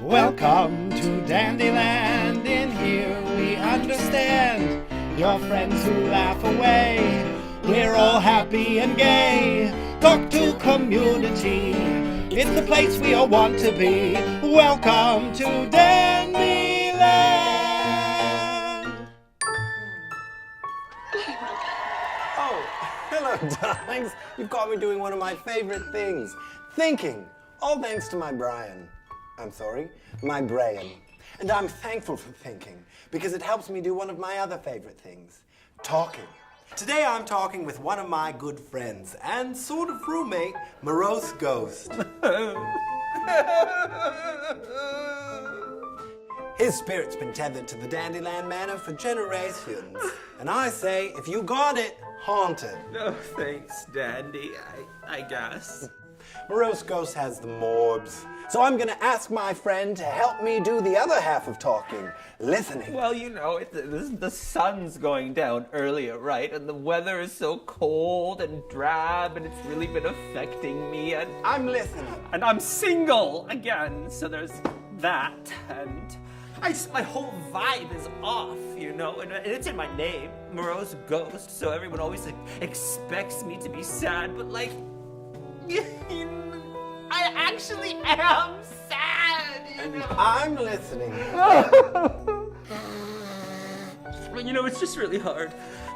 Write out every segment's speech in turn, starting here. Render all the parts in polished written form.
Welcome to Dandyland. In here we understand your friends who laugh away. We're all happy and gay. Talk to community. It's the place we all want to be. Welcome to Dandyland. Oh, hello, darlings. You've got me doing one of my favorite things, thinking. All thanks to my brain. And I'm thankful for thinking because it helps me do one of my other favorite things, talking. Today I'm talking with one of my good friends and sort of roommate, Morose Ghost. His spirit's been tethered to the Dandyland Manor for generations. And I say, if you got it, haunt it. No, thanks, Dandy, I guess. Morose Ghost has the morbs. So I'm gonna ask my friend to help me do the other half of talking, listening. Well, you know, the sun's going down earlier, right? And the weather is so cold and drab, and it's really been affecting me. And I'm listening. And I'm single again, so there's that. And my whole vibe is off, you know, and it's in my name, Morose Ghost. So everyone always expects me to be sad, but like, I actually am sad. And I'm listening. You know, it's just really hard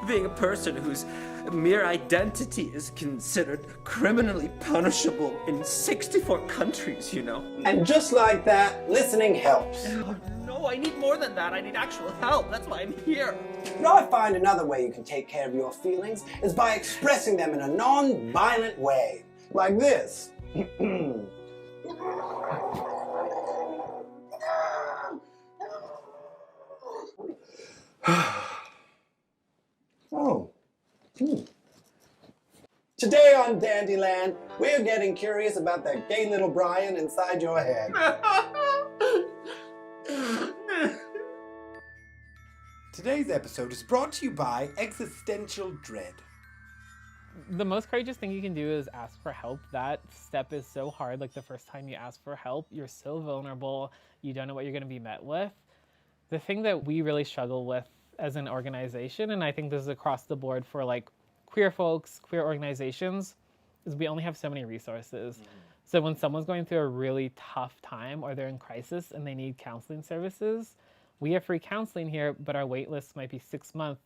being a person whose mere identity is considered criminally punishable in 64 countries, you know. And just like that, listening helps. Oh, no, I need more than that. I need actual help. That's why I'm here. You know, I find another way you can take care of your feelings is by expressing them in a non-violent way. Like this. Oh. Today on Dandyland, we're getting curious about that gay little Brian inside your head. Today's episode is brought to you by Existential Dread. The most courageous thing you can do is ask for help. That step is so hard. Like the first time you ask for help, you're so vulnerable. You don't know what you're going to be met with. The thing that we really struggle with as an organization, and I think this is across the board for like queer folks, queer organizations, is we only have so many resources. So when someone's going through a really tough time or they're in crisis and they need counseling services, we have free counseling here, but our wait list might be 6 months.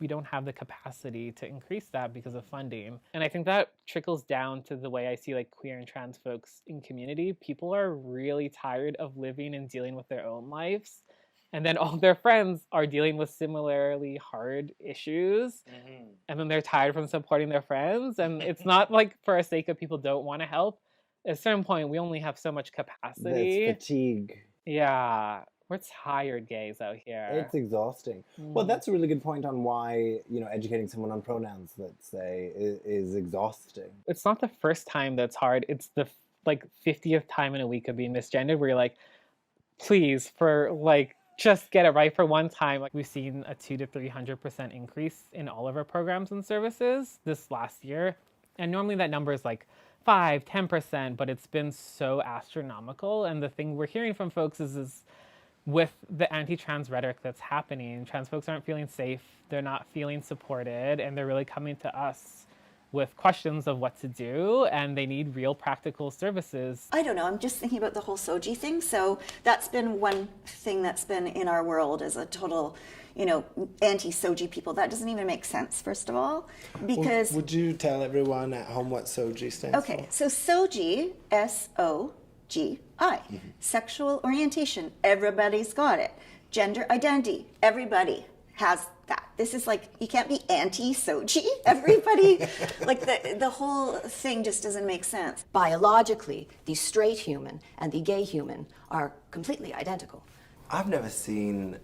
We don't have the capacity to increase that because of funding. And I think that trickles down to the way I see like queer and trans folks in community. People are really tired of living and dealing with their own lives. And then all their friends are dealing with similarly hard issues. Mm-hmm. And then they're tired from supporting their friends. And it's not like for the sake of people don't want to help. At a certain point, we only have so much capacity. That's fatigue. Yeah. We're tired gays out here. It's exhausting. Well, that's a really good point on why, you know, educating someone on pronouns, let's say, is exhausting. It's not the first time that's hard. It's the like 50th time in a week of being misgendered where you're like, please, for like, just get it right for one time. Like we've seen a 200 to 300% increase in all of our programs and services this last year. And normally that number is like 5-10%, but it's been so astronomical. And the thing we're hearing from folks is with the anti-trans rhetoric that's happening, trans folks aren't feeling safe, they're not feeling supported, and they're really coming to us with questions of what to do, and they need real practical services. I don't know, I'm just thinking about the whole SOGI thing. So that's been one thing that's been in our world as a total, you know, anti-SOGI people. That doesn't even make sense, first of all, because... Would you tell everyone at home what SOGI stands for? Okay, so SOGI, S-O-G-I, sexual orientation, everybody's got it. Gender identity, everybody has that. This is like, you can't be anti-SOGI. Everybody, like the whole thing just doesn't make sense. Biologically, the straight human and the gay human are completely identical. I've never seen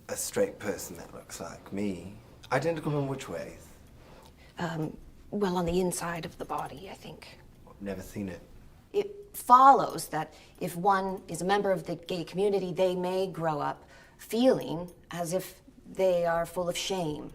a straight person that looks like me. Identical in which ways? Well, on the inside of the body, I think. I've never seen it. It follows that if one is a member of the gay community, they may grow up feeling as if they are full of shame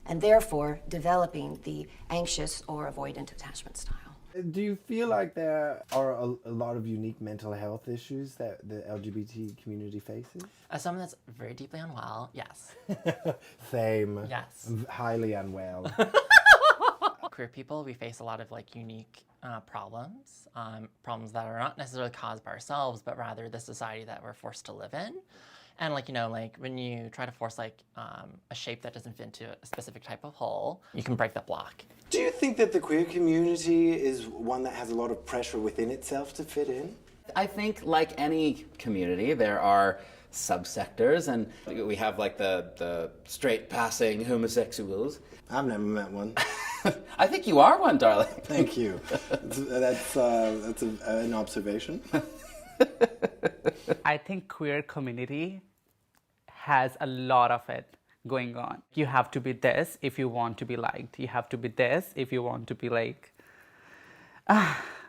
and therefore developing the anxious or avoidant attachment style. Do you feel like there are a lot of unique mental health issues that the LGBT community faces? As someone that's very deeply unwell, yes. Same. Yes. I'm highly unwell. Queer people, we face a lot of like unique problems, problems that are not necessarily caused by ourselves, but rather the society that we're forced to live in. And like, you know, like when you try to force like a shape that doesn't fit into a specific type of hole, you can break that block. Do you think that the queer community is one that has a lot of pressure within itself to fit in? I think like any community, there are subsectors, and we have like the straight passing homosexuals. I've never met one. I think you are one, darling. Thank you. That's an observation. I think queer community has a lot of it going on. You have to be this if you want to be liked. You have to be this if you want to be like...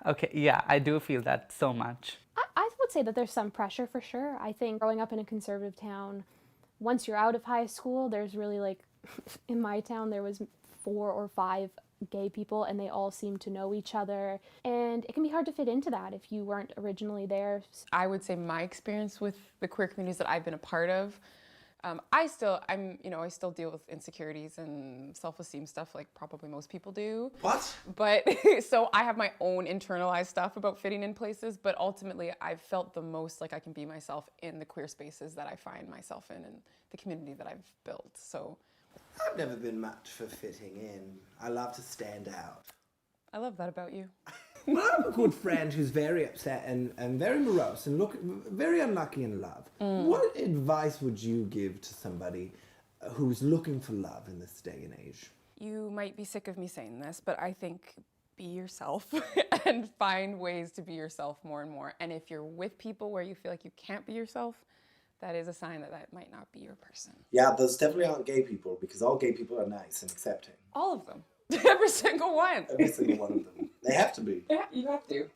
okay, yeah, I do feel that so much. I would say that there's some pressure for sure. I think growing up in a conservative town, once you're out of high school, there's really like, in my town, there was 4 or 5 gay people and they all seem to know each other. And it can be hard to fit into that if you weren't originally there. I would say my experience with the queer communities that I've been a part of, I still deal with insecurities and self-esteem stuff like probably most people do. What? But so I have my own internalized stuff about fitting in places, but ultimately I've felt the most like I can be myself in the queer spaces that I find myself in and the community that I've built. So I've never been much for fitting in. I love to stand out. I love that about you. Well, I have a good friend who's very upset and very morose and very unlucky in love. What advice would you give to somebody who's looking for love in this day and age? You might be sick of me saying this, but I think be yourself and find ways to be yourself more and more. And if you're with people where you feel like you can't be yourself, that is a sign that that might not be your person. Yeah, those definitely aren't gay people, because all gay people are nice and accepting. All of them. Every single one. Every single one of them. They have to be. Yeah, you have to.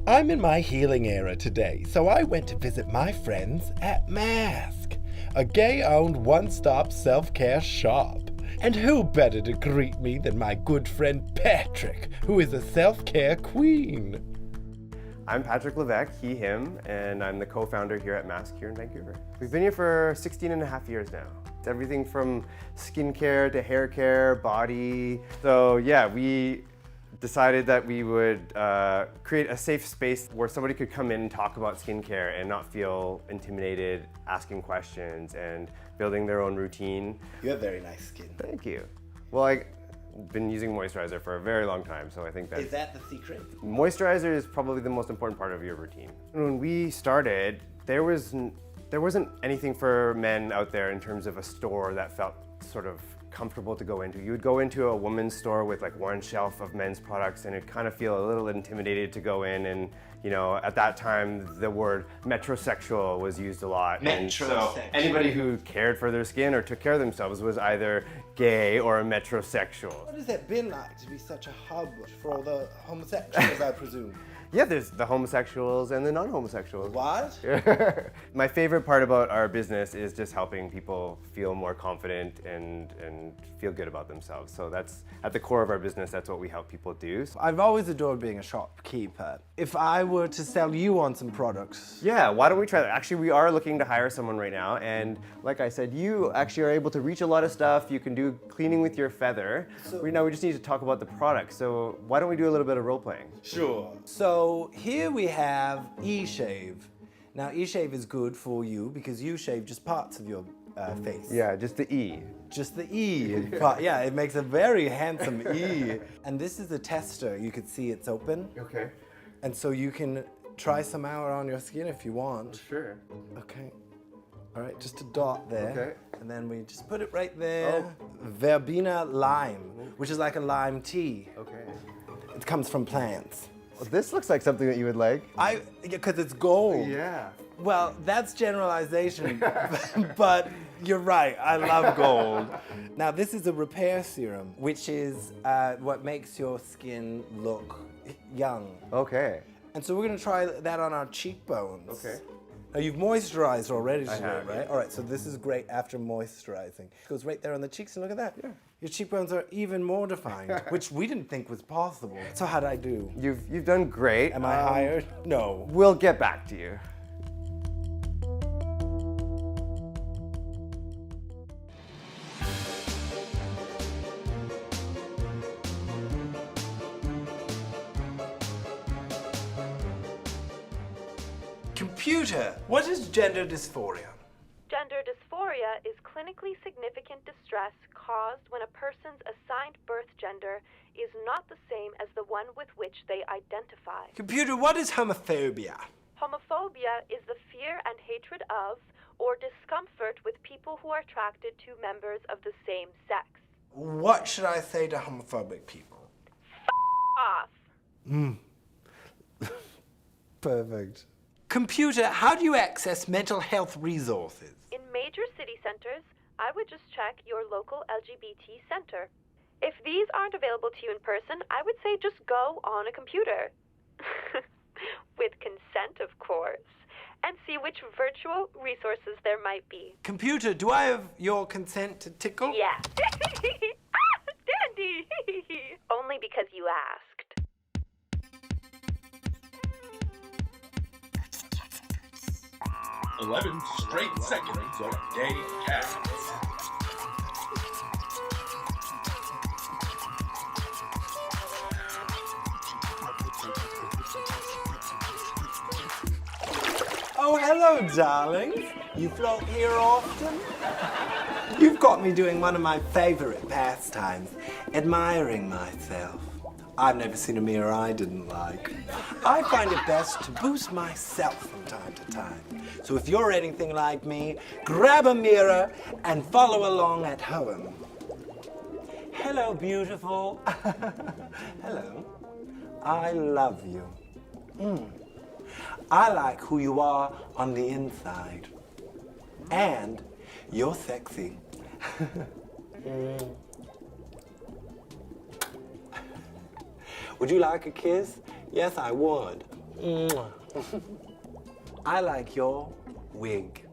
I'm in my healing era today, so I went to visit my friends at MASC, a gay-owned one-stop self-care shop. And who better to greet me than my good friend Patrick, who is a self-care queen. I'm Patrick Levesque, he, him, and I'm the co-founder here at MASC here in Vancouver. We've been here for 16 and a half years now. It's everything from skincare to hair care, body. So yeah, we decided that we would create a safe space where somebody could come in and talk about skincare and not feel intimidated, asking questions and building their own routine. You have very nice skin. Thank you. Well, I've been using moisturizer for a very long time, so I think Is that the secret? Moisturizer is probably the most important part of your routine. When we started, there wasn't anything for men out there in terms of a store that felt sort of comfortable to go into. You would go into a woman's store with like one shelf of men's products and it'd kind of feel a little intimidated to go in, and you know, at that time the word metrosexual was used a lot. And so anybody who cared for their skin or took care of themselves was either gay or a metrosexual. What has it been like to be such a hub for all the homosexuals, I presume? Yeah, there's the homosexuals and the non-homosexuals. What? My favorite part about our business is just helping people feel more confident and feel good about themselves. So that's at the core of our business. That's what we help people do. I've always adored being a shopkeeper. If I were to sell you on some products. Yeah, why don't we try that? Actually, we are looking to hire someone right now. And like I said, you actually are able to reach a lot of stuff. You can do cleaning with your feather. Right now we just need to talk about the product. So why don't we do a little bit of role playing? Sure. So here we have e-shave. Now e-shave is good for you because you shave just parts of your face. Yeah, just the E. Just the E part. Yeah, it makes a very handsome E. And this is a tester. You can see it's open. Okay. And so you can try some out on your skin if you want. Sure. Okay. All right, just a dot there. Okay. And then we just put it right there. Oh. Verbena lime, which is like a lime tea. Okay. It comes from plants. Well, this looks like something that you would like. Because it's gold. Yeah. Well, that's generalization, but you're right, I love gold. Now this is a repair serum, which is what makes your skin look young. Okay. And so we're gonna try that on our cheekbones. Okay. Oh, you've moisturized already today, have, right? yeah. All right, so this is great after moisturizing. It goes right there on the cheeks, and look at that. Yeah. Your cheekbones are even more defined, which we didn't think was possible. So how'd I do? You've done great. Am I hired? No. We'll get back to you. Computer, what is gender dysphoria? Gender dysphoria is clinically significant distress caused when a person's assigned birth gender is not the same as the one with which they identify. Computer, what is homophobia? Homophobia is the fear and hatred of or discomfort with people who are attracted to members of the same sex. What should I say to homophobic people? Off. Perfect. Computer, how do you access mental health resources? In major city centers, I would just check your local LGBT center. If these aren't available to you in person, I would say just go on a computer. With consent, of course. And see which virtual resources there might be. Computer, do I have your consent to tickle? Yeah. Dandy! Only because you asked. 11 straight seconds of gay cats. Oh, hello, darlings. You float here often? You've got me doing one of my favorite pastimes, admiring myself. I've never seen a mirror I didn't like. I find it best to boost myself from time to time. So if you're anything like me, grab a mirror and follow along at home. Hello, beautiful. Hello. I love you. I like who you are on the inside. And you're sexy. Would you like a kiss? Yes, I would. I like your wig.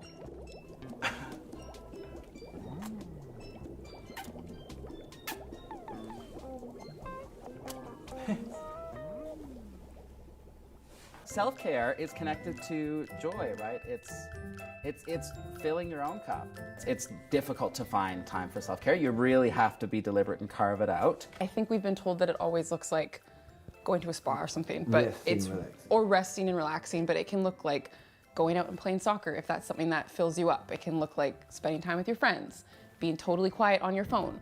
Self-care is connected to joy, right? It's filling your own cup. It's difficult to find time for self-care. You really have to be deliberate and carve it out. I think we've been told that it always looks like going to a spa or something, but resting and relaxing, but it can look like going out and playing soccer if that's something that fills you up. It can look like spending time with your friends, being totally quiet on your phone.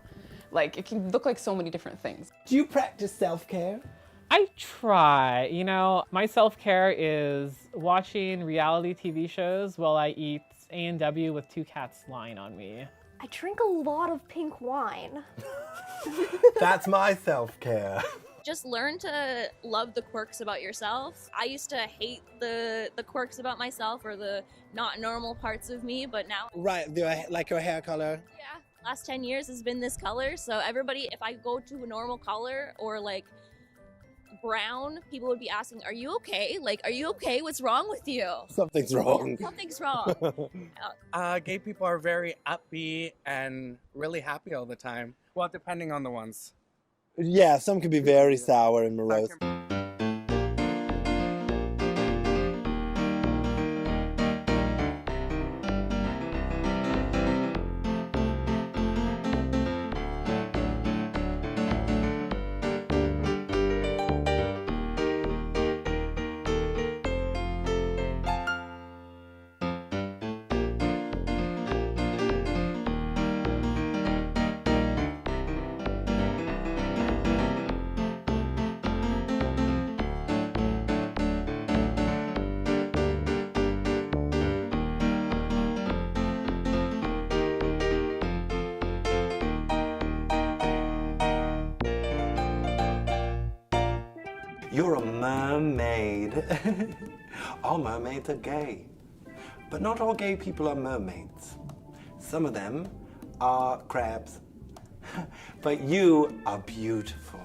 Like, it can look like so many different things. Do you practice self-care? I try. You know, my self-care is watching reality TV shows while I eat A&W with 2 cats lying on me. I drink a lot of pink wine. That's my self-care. Just learn to love the quirks about yourself. I used to hate the quirks about myself or the not normal parts of me, but now... Right, like your hair color? Yeah, last 10 years has been this color, so everybody, if I go to a normal color or like brown, people would be asking, are you okay? Like, are you okay? What's wrong with you? Something's wrong. Something's wrong. Gay people are very upbeat and really happy all the time. Well, depending on the ones. Yeah, some can be very sour and morose. You're a mermaid. All mermaids are gay. But not all gay people are mermaids. Some of them are crabs. But you are beautiful.